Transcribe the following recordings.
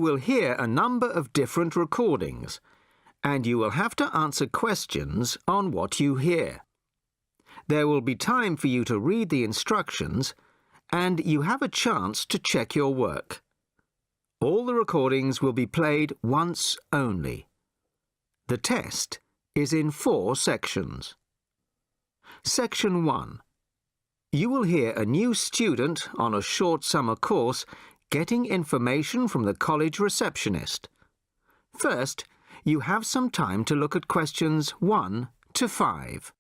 will hear a number of different recordings, and you will have to answer questions on what you hear. There will be time for you to read the instructions, and you have a chance to check your work. All the recordings will be played once only. The test is in 4 sections. Section 1. You will hear a new student on a short summer course getting information from the college receptionist. First, you have some time to look at questions 1 to 5.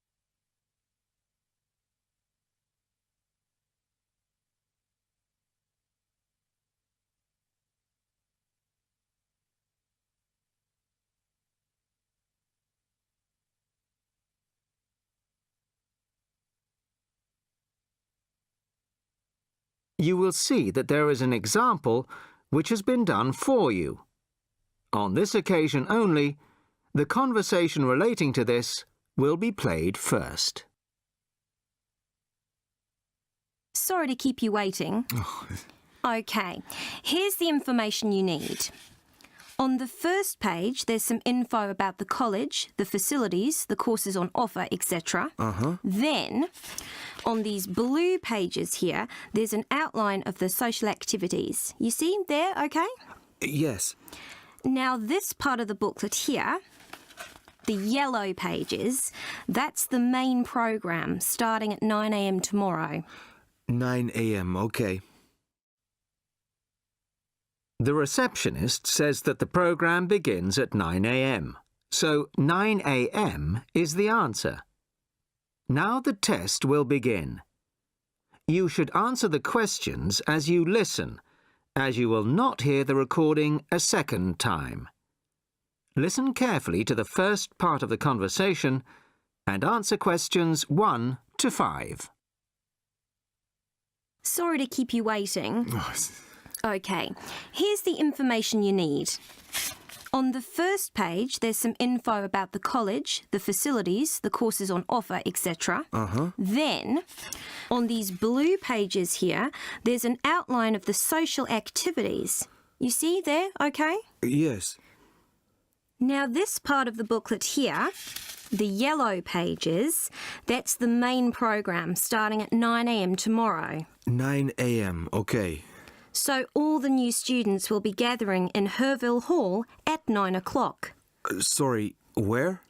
You will see that there is an example which has been done for you. On this occasion only, the conversation relating to this will be played first. Sorry to keep you waiting. OK, here's the information you need. On the first page, there's some info about the college, the facilities, the courses on offer, etc. Then, on these blue pages here, there's an outline of the social activities. You see there, OK? Yes. Now, this part of the booklet here, the yellow pages, that's the main program starting at 9 a.m. tomorrow. 9 a.m., OK. The receptionist says that the program begins at 9 a.m. So 9 a.m. is the answer. Now the test will begin. You should answer the questions as you listen, as you will not hear the recording a second time. Listen carefully to the first part of the conversation and answer questions 1 to 5. Sorry to keep you waiting. OK, here's the information you need. On the first page, there's some info about the college, the facilities, the courses on offer, etc. Then, on these blue pages here, there's an outline of the social activities. You see there, OK? Yes. Now, this part of the booklet here, the yellow pages, that's the main program starting at 9 a.m. tomorrow. 9 a.m., OK. So all the new students will be gathering in Herville Hall at 9 o'clock. Sorry, where?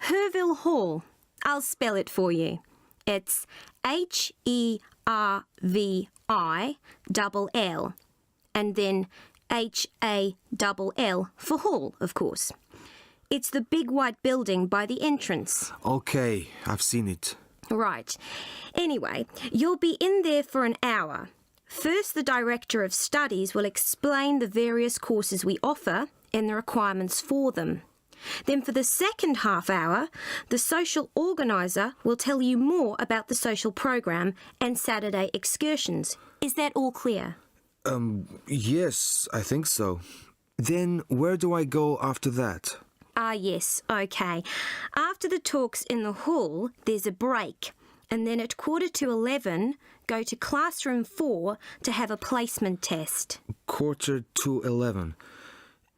Herville Hall. I'll spell it for you. It's H-E-R-V-I-L-L and then H-A-L-L for hall, of course. It's the big white building by the entrance. OK, I've seen it. Right. Anyway, you'll be in there for an hour. First, the Director of Studies will explain the various courses we offer and the requirements for them. Then for the second half hour, the social organiser will tell you more about the social program and Saturday excursions. Is that all clear? Yes, I think so. Then where do I go after that? Yes, OK. After the talks in the hall, there's a break. And then at 11:15, go to classroom 4 to have a placement test. 11:45.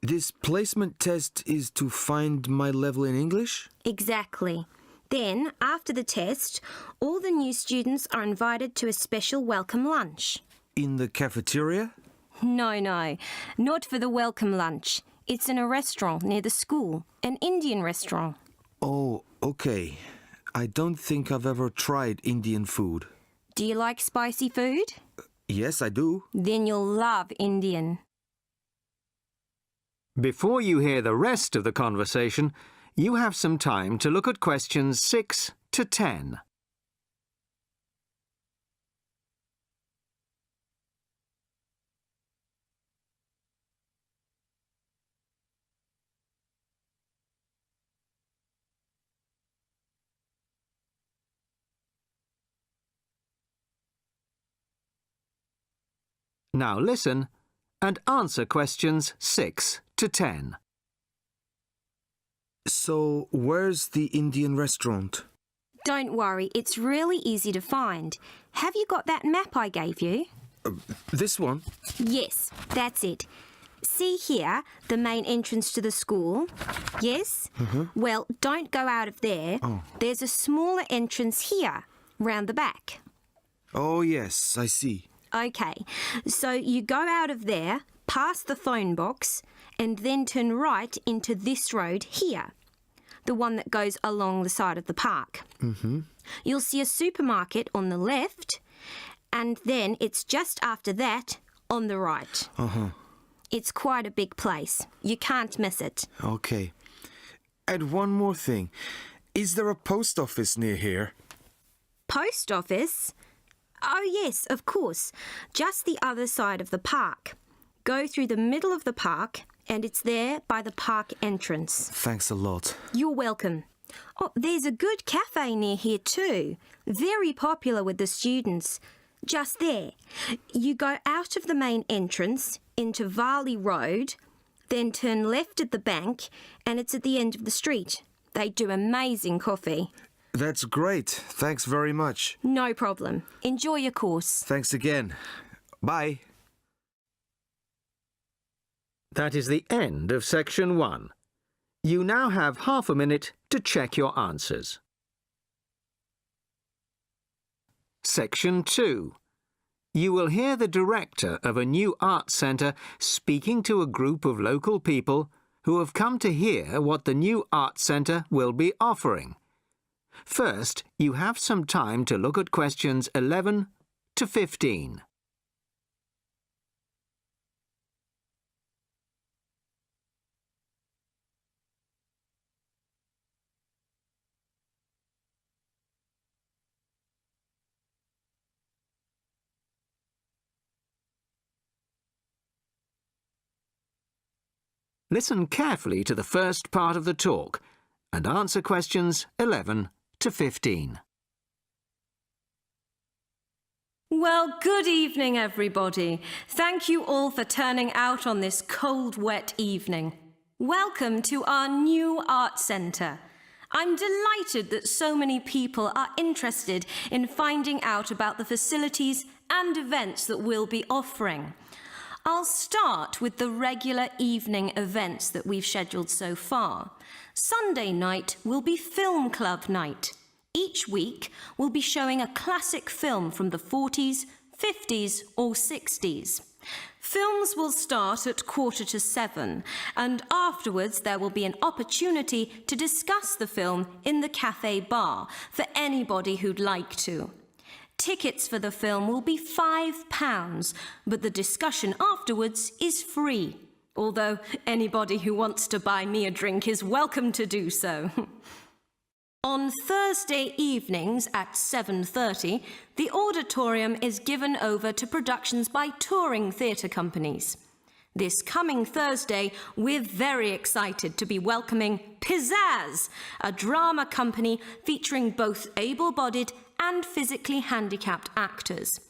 This placement test is to find my level in English? Exactly. Then, after the test, all the new students are invited to a special welcome lunch. In the cafeteria? No, not for the welcome lunch. It's in a restaurant near the school, an Indian restaurant. Oh, OK. I don't think I've ever tried Indian food. Do you like spicy food? Yes, I do. Then you'll love Indian. Before you hear the rest of the conversation, you have some time to look at questions 6 to 10. Now listen and answer questions 6 to 10. So, where's the Indian restaurant? Don't worry, it's really easy to find. Have you got that map I gave you? This one? Yes, that's it. See here, the main entrance to the school? Yes? Well, don't go out of there. There's a smaller entrance here, round the back. Oh, yes, I see. OK, so you go out of there, past the phone box, and then turn right into this road here, the one that goes along the side of the park. You'll see a supermarket on the left, and then it's just after that on the right. It's quite a big place. You can't miss it. Okay. And one more thing. Is there a post office near here? Post office? Oh, yes, of course. Just the other side of the park. Go through the middle of the park, and it's there by the park entrance. Thanks a lot. You're welcome. Oh, there's a good cafe near here too. Very popular with the students. Just there. You go out of the main entrance into Varley Road, then turn left at the bank, and it's at the end of the street. They do amazing coffee. That's great. Thanks very much. No problem. Enjoy your course. Thanks again. Bye. That is the end of section 1. You now have half a minute to check your answers. Section 2. You will hear the director of a new arts centre speaking to a group of local people who have come to hear what the new arts centre will be offering. First, you have some time to look at questions 11 to 15. Listen carefully to the first part of the talk and answer questions 11 to 15. Well, good evening, everybody. Thank you all for turning out on this cold, wet evening. Welcome to our new art centre. I'm delighted that so many people are interested in finding out about the facilities and events that we'll be offering. I'll start with the regular evening events that we've scheduled so far. Sunday night will be film club night. Each week, we'll be showing a classic film from the 40s, 50s or 60s. Films will start at 6:45, and afterwards there will be an opportunity to discuss the film in the cafe bar for anybody who'd like to. Tickets for the film will be £5, but the discussion afterwards is free, although anybody who wants to buy me a drink is welcome to do so. On Thursday evenings at 7:30, the auditorium is given over to productions by touring theatre companies. This coming Thursday, we're very excited to be welcoming Pizzazz, a drama company featuring both able-bodied and physically handicapped actors.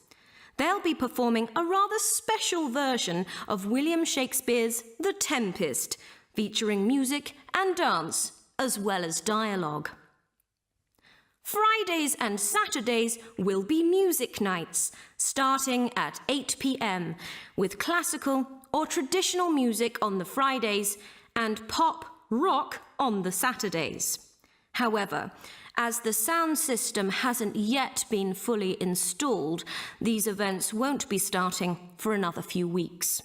They'll be performing a rather special version of William Shakespeare's The Tempest, featuring music and dance, as well as dialogue. Fridays and Saturdays will be music nights, starting at 8 p.m, with classical or traditional music on the Fridays and pop rock on the Saturdays. However, as the sound system hasn't yet been fully installed, these events won't be starting for another few weeks.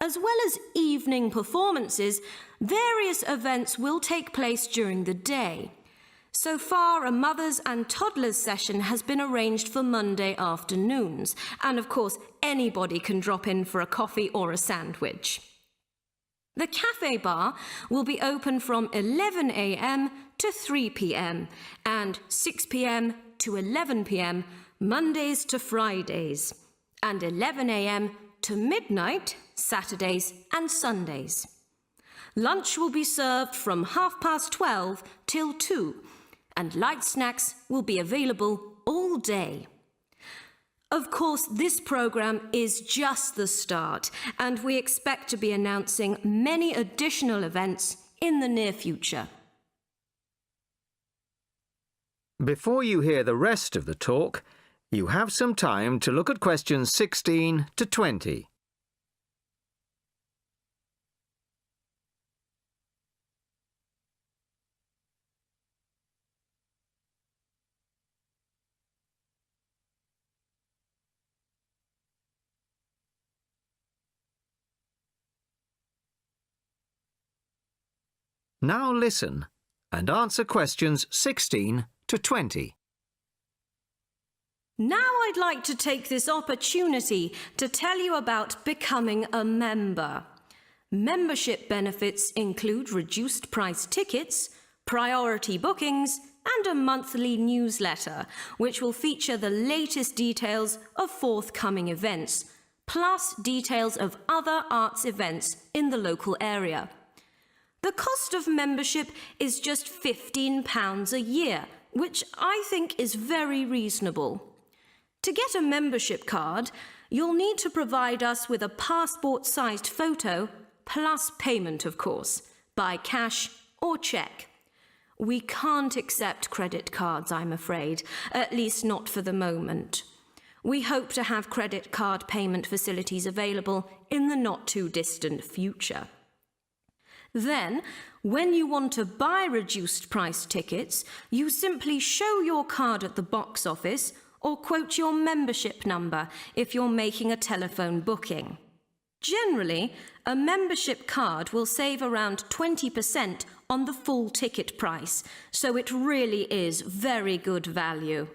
As well as evening performances, various events will take place during the day. So far, a mothers and toddlers session has been arranged for Monday afternoons, and of course, anybody can drop in for a coffee or a sandwich. The cafe bar will be open from 11 a.m. to 3 p.m. and 6 p.m. to 11 p.m. Mondays to Fridays, and 11 a.m. to midnight Saturdays and Sundays. Lunch will be served from 12:30 till 2, and light snacks will be available all day. Of course, this programme is just the start, and we expect to be announcing many additional events in the near future. Before you hear the rest of the talk, you have some time to look at questions 16 to 20. Now listen and answer questions 16 to 20. Now I'd like to take this opportunity to tell you about becoming a member. Membership benefits include reduced price tickets, priority bookings, and a monthly newsletter, which will feature the latest details of forthcoming events, plus details of other arts events in the local area. The cost of membership is just £15 a year, which I think is very reasonable. To get a membership card, you'll need to provide us with a passport-sized photo, plus payment, of course, by cash or cheque. We can't accept credit cards, I'm afraid, at least not for the moment. We hope to have credit card payment facilities available in the not-too-distant future. Then, when you want to buy reduced price tickets, you simply show your card at the box office or quote your membership number if you're making a telephone booking. Generally, a membership card will save around 20% on the full ticket price, so it really is very good value.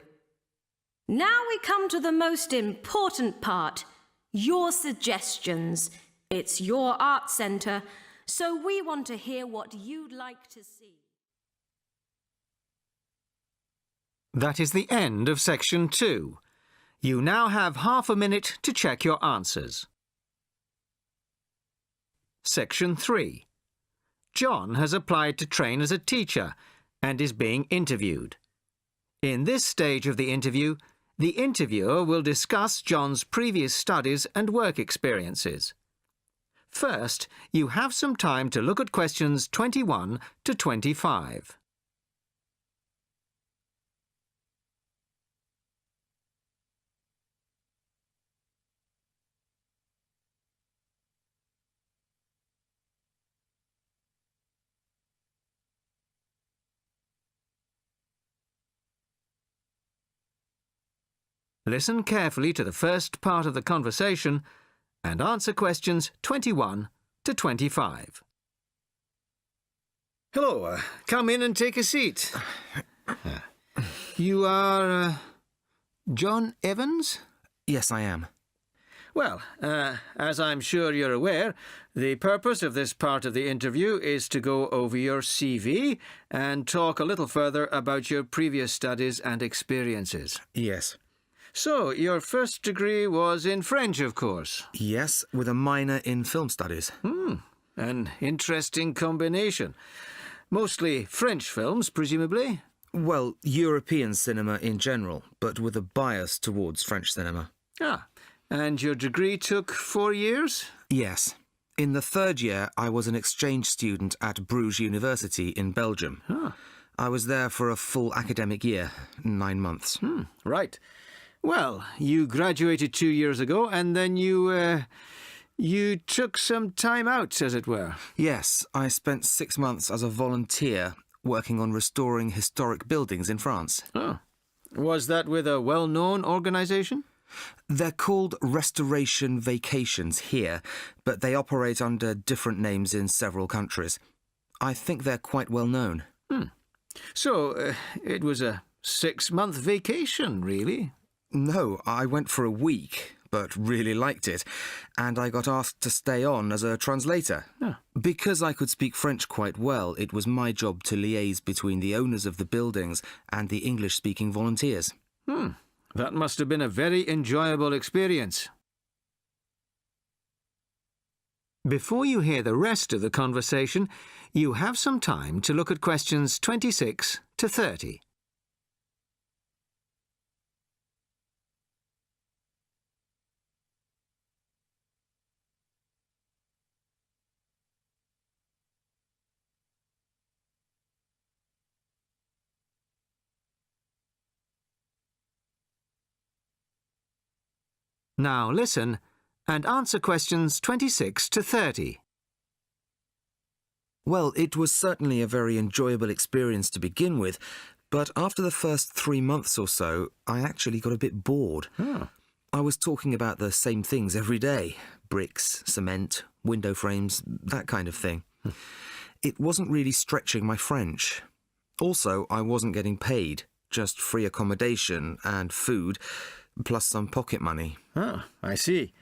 Now we come to the most important part, your suggestions. It's your art centre, so we want to hear what you'd like to see. That is the end of section 2. You now have half a minute to check your answers. Section 3. John has applied to train as a teacher and is being interviewed. In this stage of the interview, the interviewer will discuss John's previous studies and work experiences. First, you have some time to look at questions 21 to 25. Listen carefully to the first part of the conversation and answer questions 21 to 25. Hello, come in and take a seat. You are John Evans? Yes, I am. Well, as I'm sure you're aware, the purpose of this part of the interview is to go over your CV and talk a little further about your previous studies and experiences. Yes. So, your first degree was in French, of course. Yes, with a minor in film studies. An interesting combination. Mostly French films, presumably? Well, European cinema in general, but with a bias towards French cinema. Ah, and your degree took 4 years? Yes. In the third year, I was an exchange student at Bruges University in Belgium. I was there for a full academic year, 9 months. Right. Well, you graduated 2 years ago, and then you took some time out, as it were. Yes, I spent 6 months as a volunteer working on restoring historic buildings in France. Oh. Was that with a well-known organisation? They're called restoration vacations here, but they operate under different names in several countries. I think they're quite well known. So, it was a 6-month vacation, really? No, I went for a week, but really liked it, and I got asked to stay on as a translator. Because I could speak French quite well, it was my job to liaise between the owners of the buildings and the English-speaking volunteers. That must have been a very enjoyable experience. Before you hear the rest of the conversation, you have some time to look at questions 26 to 30. Now listen and answer questions 26 to 30. Well, it was certainly a very enjoyable experience to begin with, but after the first 3 months or so, I actually got a bit bored. I was talking about the same things every day. Bricks, cement, window frames, that kind of thing. it wasn't really stretching my French. Also, I wasn't getting paid, just free accommodation and food, plus some pocket money. Ah, I see.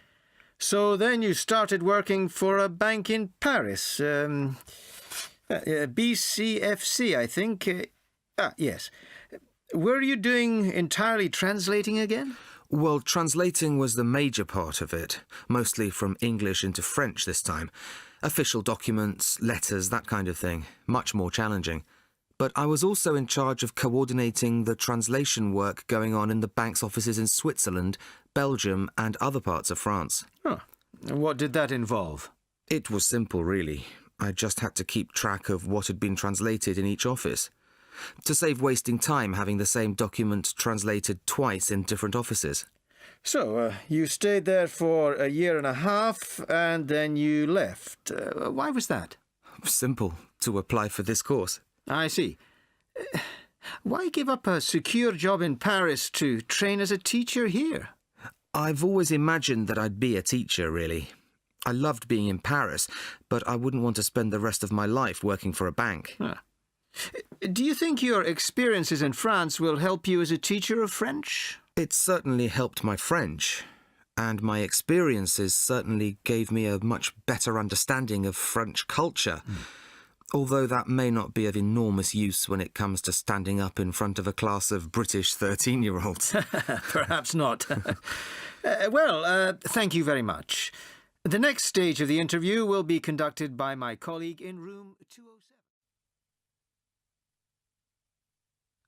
So then you started working for a bank in Paris, BCFC, I think. Yes. Were you doing entirely translating again? Well, translating was the major part of it, mostly from English into French this time. Official documents, letters, that kind of thing. Much more challenging. But I was also in charge of coordinating the translation work going on in the bank's offices in Switzerland, Belgium, and other parts of France. Huh. What did that involve? It was simple, really. I just had to keep track of what had been translated in each office. To save wasting time having the same document translated twice in different offices. So, you stayed there for a year and a half, and then you left. Why was that? Simple, to apply for this course. I see. Why give up a secure job in Paris to train as a teacher here? I've always imagined that I'd be a teacher, really. I loved being in Paris, but I wouldn't want to spend the rest of my life working for a bank. Huh. Do you think your experiences in France will help you as a teacher of French? It certainly helped my French, and my experiences certainly gave me a much better understanding of French culture, although that may not be of enormous use when it comes to standing up in front of a class of British 13-year-olds. Perhaps not. Thank you very much. The next stage of the interview will be conducted by my colleague in room 207.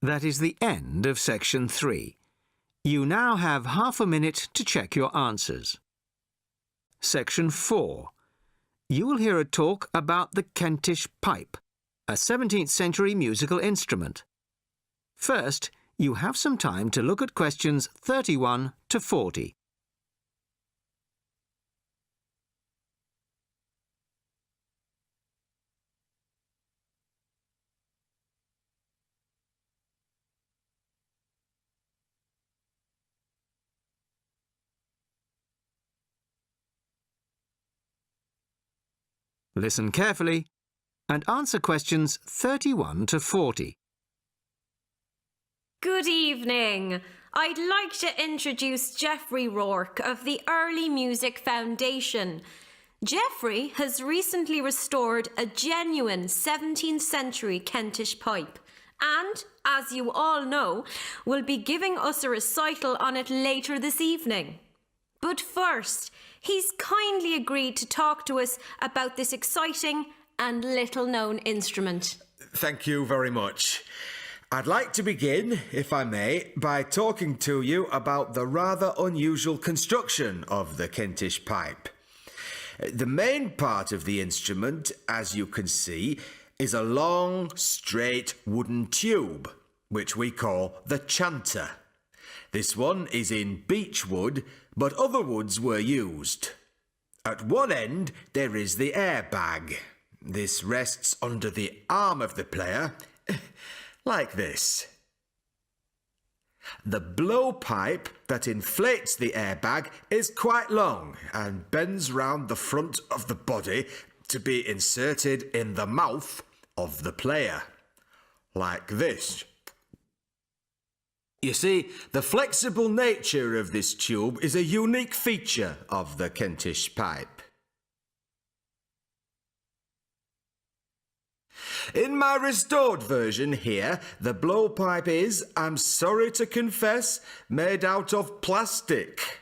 That is the end of section 3. You now have half a minute to check your answers. Section 4. You will hear a talk about the Kentish pipe, a 17th century musical instrument. First, you have some time to look at questions 31 to 40. Listen carefully and answer questions 31 to 40. Good evening. I'd like to introduce Geoffrey Rourke of the Early Music Foundation. Geoffrey has recently restored a genuine 17th century Kentish pipe and, as you all know, will be giving us a recital on it later this evening. But first, he's kindly agreed to talk to us about this exciting and little-known instrument. Thank you very much. I'd like to begin, if I may, by talking to you about the rather unusual construction of the Kentish pipe. The main part of the instrument, as you can see, is a long, straight wooden tube, which we call the chanter. This one is in beech wood, but other woods were used. At one end, there is the airbag. This rests under the arm of the player, like this. The blowpipe that inflates the airbag is quite long and bends round the front of the body to be inserted in the mouth of the player, like this. You see, the flexible nature of this tube is a unique feature of the Kentish pipe. In my restored version here, the blowpipe is, I'm sorry to confess, made out of plastic.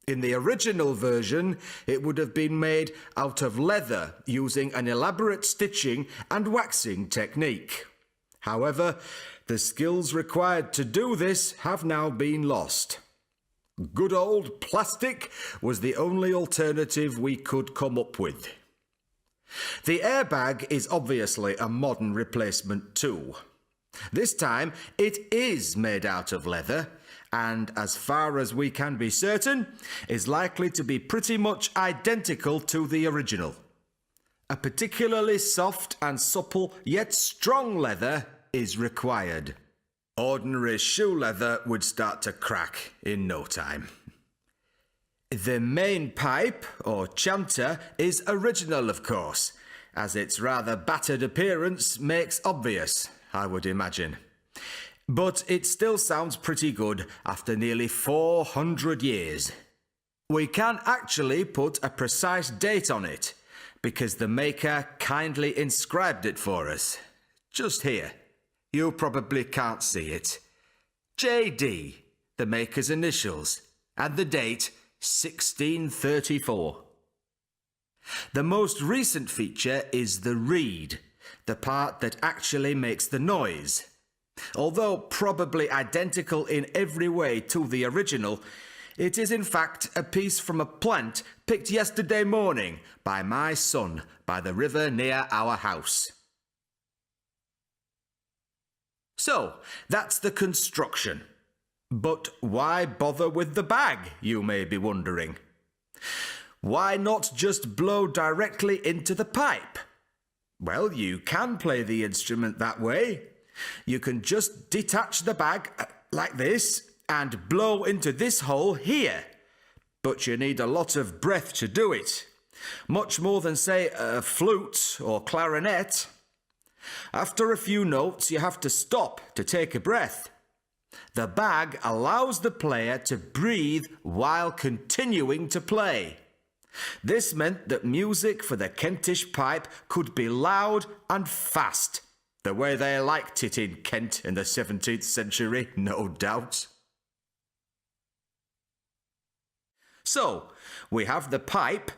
In the original version, it would have been made out of leather using an elaborate stitching and waxing technique. However, the skills required to do this have now been lost. Good old plastic was the only alternative we could come up with. The airbag is obviously a modern replacement too. This time it is made out of leather and, as far as we can be certain, is likely to be pretty much identical to the original. A particularly soft and supple yet strong leather is required. Ordinary shoe leather would start to crack in no time. The main pipe, or chanter, is original, of course. as its rather battered appearance makes obvious, I would imagine. But it still sounds pretty good after nearly 400 years. We can actually put a precise date on it, because the maker kindly inscribed it for us. Just here. You probably can't see it. JD, the maker's initials, and the date 1634. The most recent feature is the reed, the part that actually makes the noise. Although probably identical in every way to the original, it is in fact a piece from a plant picked yesterday morning by my son by the river near our house. So, that's the construction. But why bother with the bag, you may be wondering? Why not just blow directly into the pipe? Well, you can play the instrument that way. You can just detach the bag like this and blow into this hole here. But you need a lot of breath to do it. Much more than, say, a flute or clarinet. After a few notes, you have to stop to take a breath. The bag allows the player to breathe while continuing to play. This meant that music for the Kentish pipe could be loud and fast, the way they liked it in Kent in the 17th century, no doubt. So, we have the pipe,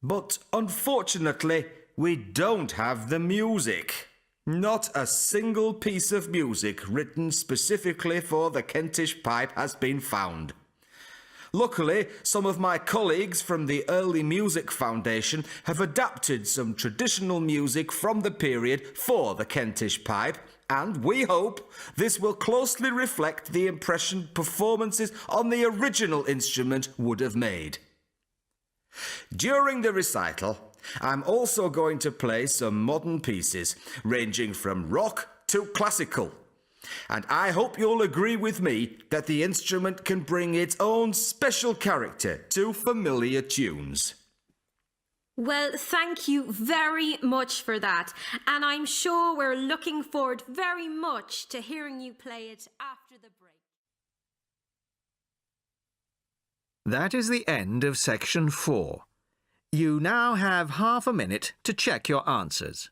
but unfortunately, we don't have the music. Not a single piece of music written specifically for the Kentish pipe has been found. Luckily, some of my colleagues from the Early Music Foundation have adapted some traditional music from the period for the Kentish pipe, and we hope this will closely reflect the impression performances on the original instrument would have made. During the recital, I'm also going to play some modern pieces, ranging from rock to classical. And I hope you'll agree with me that the instrument can bring its own special character to familiar tunes. Well, thank you very much for that. And I'm sure we're looking forward very much to hearing you play it after the break. That is the end of section 4. You now have half a minute to check your answers.